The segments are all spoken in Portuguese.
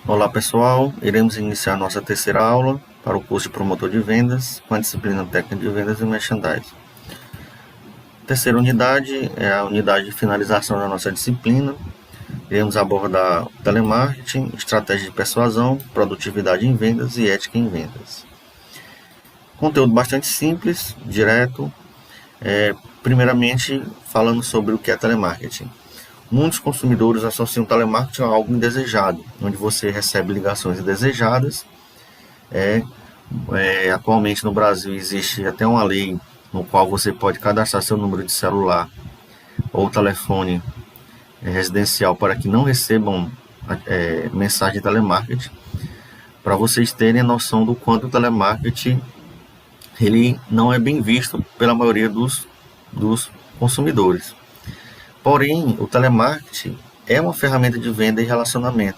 Olá pessoal, iremos iniciar nossa terceira aula para o curso de promotor de vendas com a disciplina técnica de vendas e merchandising. Terceira unidade é a unidade de finalização da nossa disciplina. Iremos abordar telemarketing, estratégia de persuasão, produtividade em vendas e ética em vendas. Conteúdo bastante simples, direto. Primeiramente, falando sobre o que é telemarketing. Muitos consumidores associam telemarketing a algo indesejado, onde você recebe ligações indesejadas. Atualmente no Brasil existe até uma lei no qual você pode cadastrar seu número de celular ou telefone residencial para que não recebam mensagem de telemarketing, para vocês terem a noção do quanto o telemarketing ele não é bem visto pela maioria dos consumidores. Porém, o telemarketing é uma ferramenta de venda e relacionamento,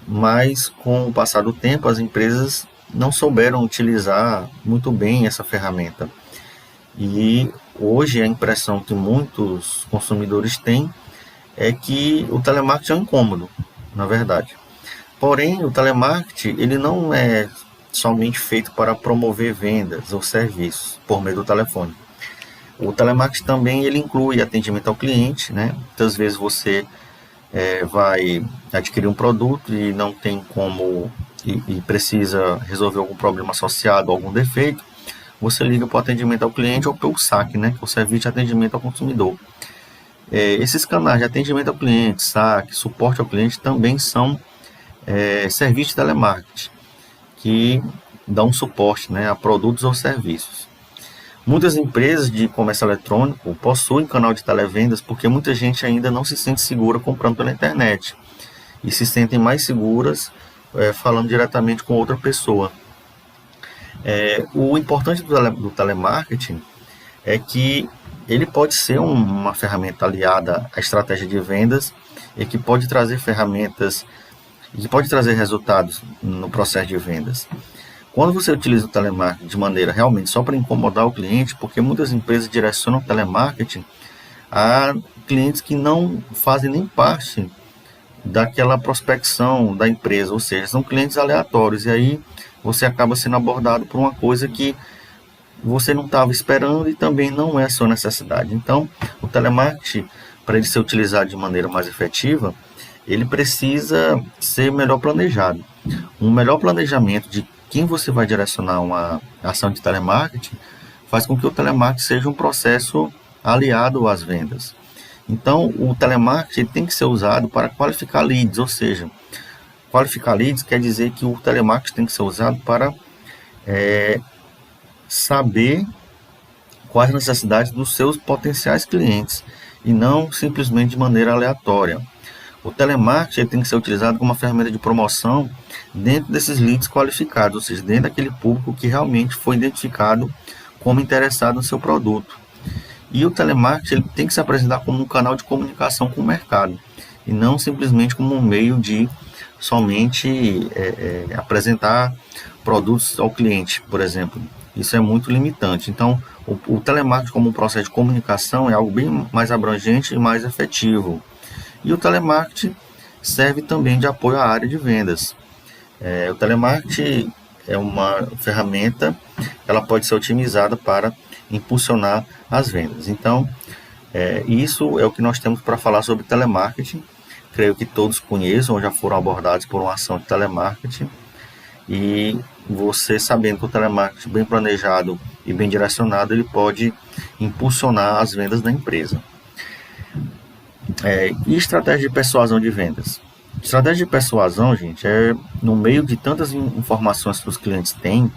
mas com o passar do tempo as empresas não souberam utilizar muito bem essa ferramenta. E hoje a impressão que muitos consumidores têm é que o telemarketing é um incômodo, na verdade. Porém, o telemarketing ele não é somente feito para promover vendas ou serviços por meio do telefone. O telemarketing também ele inclui atendimento ao cliente, né? Muitas vezes você vai adquirir um produto e não tem como e precisa resolver algum problema associado a algum defeito, você liga para o atendimento ao cliente ou pelo SAC, né? Que é o Serviço de Atendimento ao Consumidor. Esses canais de atendimento ao cliente, SAC, suporte ao cliente também são serviços de telemarketing que dão suporte, né, a produtos ou serviços. Muitas empresas de comércio eletrônico possuem canal de televendas porque muita gente ainda não se sente segura comprando pela internet e se sentem mais seguras falando diretamente com outra pessoa. O importante do telemarketing é que ele pode ser uma ferramenta aliada à estratégia de vendas e que pode trazer ferramentas e que pode trazer resultados no processo de vendas. Quando você utiliza o telemarketing de maneira realmente só para incomodar o cliente, porque muitas empresas direcionam o telemarketing a clientes que não fazem nem parte daquela prospecção da empresa, ou seja, são clientes aleatórios, e aí você acaba sendo abordado por uma coisa que você não estava esperando e também não é a sua necessidade. Então, o telemarketing, para ele ser utilizado de maneira mais efetiva, ele precisa ser melhor planejado. Um melhor planejamento de quem você vai direcionar uma ação de telemarketing faz com que o telemarketing seja um processo aliado às vendas. Então, o telemarketing tem que ser usado para qualificar leads, ou seja, qualificar leads quer dizer que o telemarketing tem que ser usado para saber quais as necessidades dos seus potenciais clientes e não simplesmente de maneira aleatória. O telemarketing tem que ser utilizado como uma ferramenta de promoção dentro desses leads qualificados, ou seja, dentro daquele público que realmente foi identificado como interessado no seu produto. E o telemarketing ele tem que se apresentar como um canal de comunicação com o mercado e não simplesmente como um meio de somente apresentar produtos ao cliente, por exemplo. Isso é muito limitante. Então, o telemarketing como um processo de comunicação é algo bem mais abrangente e mais efetivo. E o telemarketing serve também de apoio à área de vendas. O telemarketing é uma ferramenta, ela pode ser otimizada para impulsionar as vendas. Então, isso é o que nós temos para falar sobre telemarketing. Creio que todos conheçam ou já foram abordados por uma ação de telemarketing. E você sabendo que o telemarketing bem planejado e bem direcionado, ele pode impulsionar as vendas da empresa. E estratégia de persuasão de vendas? Estratégia de persuasão, gente, no meio de tantas informações que os clientes têm,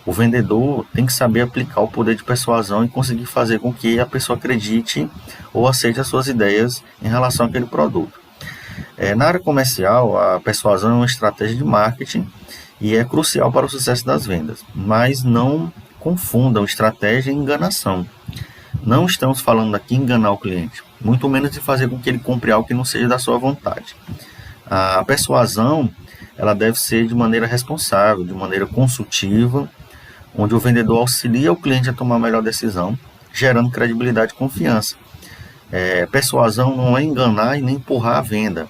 o vendedor tem que saber aplicar o poder de persuasão e conseguir fazer com que a pessoa acredite ou aceite as suas ideias em relação àquele produto. Na área comercial, a persuasão é uma estratégia de marketing e é crucial para o sucesso das vendas, mas não confundam estratégia e enganação. Não estamos falando aqui em enganar o cliente, muito menos de fazer com que ele compre algo que não seja da sua vontade. A persuasão ela deve ser de maneira responsável, de maneira consultiva, onde o vendedor auxilia o cliente a tomar a melhor decisão, gerando credibilidade e confiança. Persuasão não é enganar e nem empurrar a venda,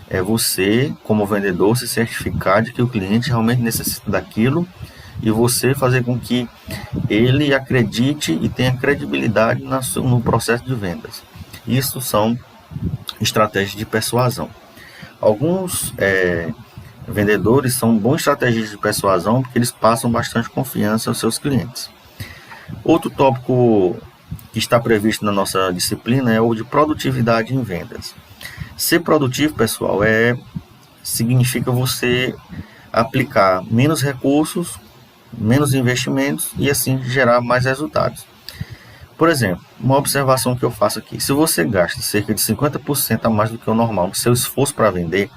é você, como vendedor, se certificar de que o cliente realmente necessita daquilo e você fazer com que ele acredite e tenha credibilidade no processo de vendas. Isso são estratégias de persuasão. Alguns vendedores são bons estratégias de persuasão porque eles passam bastante confiança aos seus clientes. Outro tópico que está previsto na nossa disciplina é o de produtividade em vendas. Ser produtivo, pessoal, significa você aplicar menos recursos, menos investimentos e assim gerar mais resultados. Por exemplo, uma observação que eu faço aqui: se você gasta cerca de 50% a mais do que o normal no seu esforço para vender,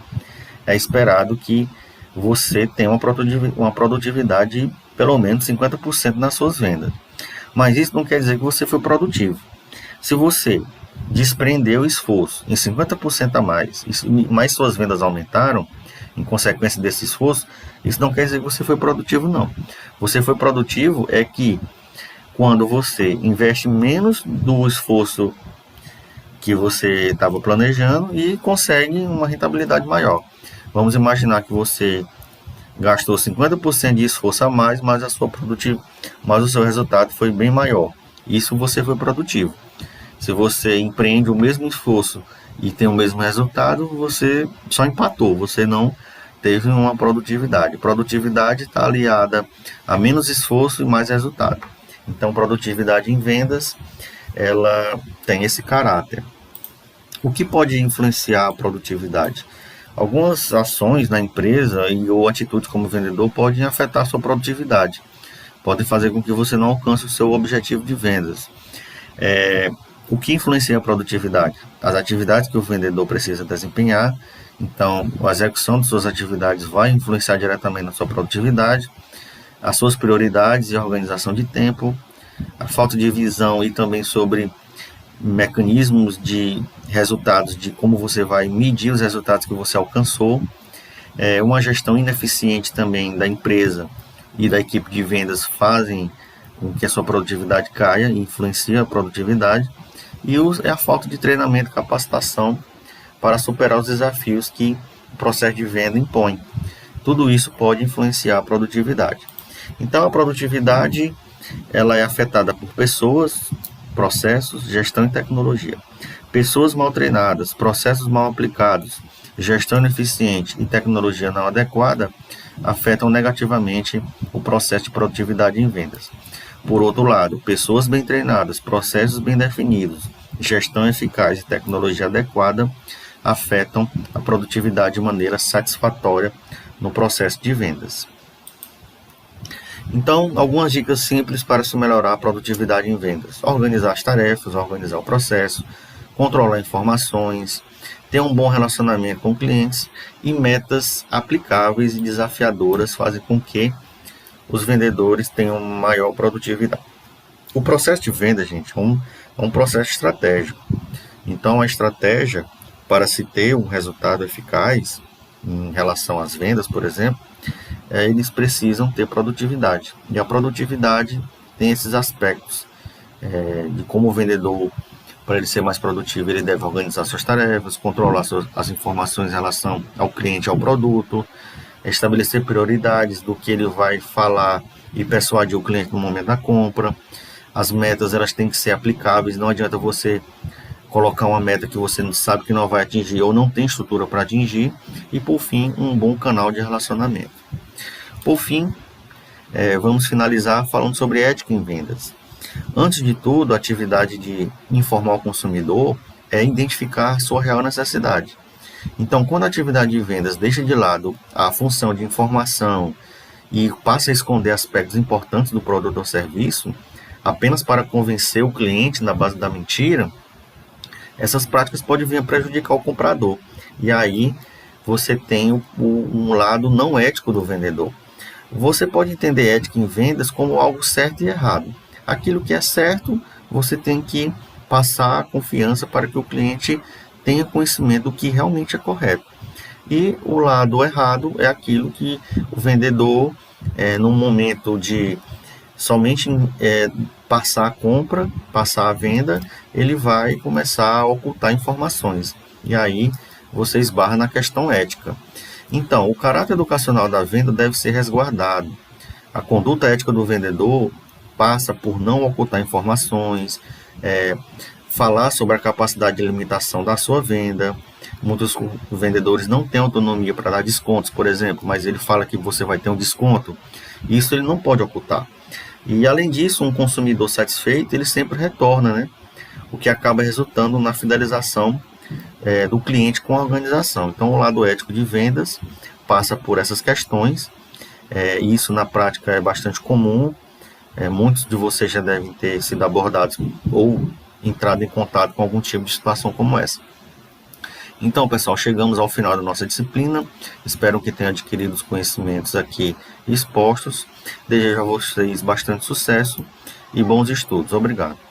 é esperado que você tenha uma produtividade de pelo menos 50% nas suas vendas. Mas isso não quer dizer que você foi produtivo. Se você desprendeu esforço em 50% a mais, mas suas vendas aumentaram, em consequência desse esforço, isso não quer dizer que você foi produtivo, não. Você foi produtivo que quando você investe menos do esforço que você estava planejando e consegue uma rentabilidade maior. Vamos imaginar que você gastou 50% de esforço a mais, mas o seu resultado foi bem maior. Isso você foi produtivo. Se você empreende o mesmo esforço e tem o mesmo resultado, você só empatou, você não teve uma produtividade. Produtividade está aliada a menos esforço e mais resultado. Então, produtividade em vendas, ela tem esse caráter. O que pode influenciar a produtividade? Algumas ações na empresa ou atitudes como vendedor podem afetar a sua produtividade. Podem fazer com que você não alcance o seu objetivo de vendas. O que influencia a produtividade? As atividades que o vendedor precisa desempenhar. Então, a execução de suas atividades vai influenciar diretamente na sua produtividade. As suas prioridades e organização de tempo. A falta de visão e também sobre mecanismos de resultados, de como você vai medir os resultados que você alcançou. Uma gestão ineficiente também da empresa e da equipe de vendas fazem com que a sua produtividade caia e influencia a produtividade. E a falta de treinamento e capacitação para superar os desafios que o processo de venda impõe. Tudo isso pode influenciar a produtividade. Então, a produtividade ela é afetada por pessoas, processos, gestão e tecnologia. Pessoas mal treinadas, processos mal aplicados, gestão ineficiente e tecnologia não adequada afetam negativamente o processo de produtividade em vendas. Por outro lado, pessoas bem treinadas, processos bem definidos, gestão eficaz e tecnologia adequada afetam a produtividade de maneira satisfatória no processo de vendas. Então, algumas dicas simples para se melhorar a produtividade em vendas: organizar as tarefas, organizar o processo, controlar informações, ter um bom relacionamento com clientes e metas aplicáveis e desafiadoras fazem com que os vendedores tenham maior produtividade. O processo de venda, gente, é um processo estratégico. Então, a estratégia para se ter um resultado eficaz em relação às vendas, por exemplo, eles precisam ter produtividade. E a produtividade tem esses aspectos de como o vendedor, para ele ser mais produtivo, ele deve organizar suas tarefas, controlar as informações em relação ao cliente, ao produto, estabelecer prioridades do que ele vai falar e persuadir o cliente no momento da compra. As metas elas têm que ser aplicáveis, não adianta você colocar uma meta que você não sabe que não vai atingir ou não tem estrutura para atingir. E por fim, um bom canal de relacionamento. Por fim, vamos finalizar falando sobre ética em vendas. Antes de tudo, a atividade de informar o consumidor é identificar sua real necessidade. Então, quando a atividade de vendas deixa de lado a função de informação e passa a esconder aspectos importantes do produto ou serviço, apenas para convencer o cliente na base da mentira, essas práticas podem vir a prejudicar o comprador. E aí você tem um lado não ético do vendedor. Você pode entender ética em vendas como algo certo e errado. Aquilo que é certo, você tem que passar a confiança para que o cliente tenha conhecimento do que realmente é correto. E o lado errado é aquilo que o vendedor, no momento de somente passar a compra, passar a venda, ele vai começar a ocultar informações. E aí você esbarra na questão ética. Então, o caráter educacional da venda deve ser resguardado. A conduta ética do vendedor passa por não ocultar informações, falar sobre a capacidade de limitação da sua venda. Muitos vendedores não têm autonomia para dar descontos, por exemplo, mas ele fala que você vai ter um desconto. Isso ele não pode ocultar. E além disso, um consumidor satisfeito, ele sempre retorna, né? O que acaba resultando na fidelização do cliente com a organização. Então, o lado ético de vendas passa por essas questões. Isso na prática é bastante comum. Muitos de vocês já devem ter sido abordados ou entrado em contato com algum tipo de situação como essa. Então, pessoal, chegamos ao final da nossa disciplina. Espero que tenham adquirido os conhecimentos aqui expostos. Desejo a vocês bastante sucesso e bons estudos. Obrigado.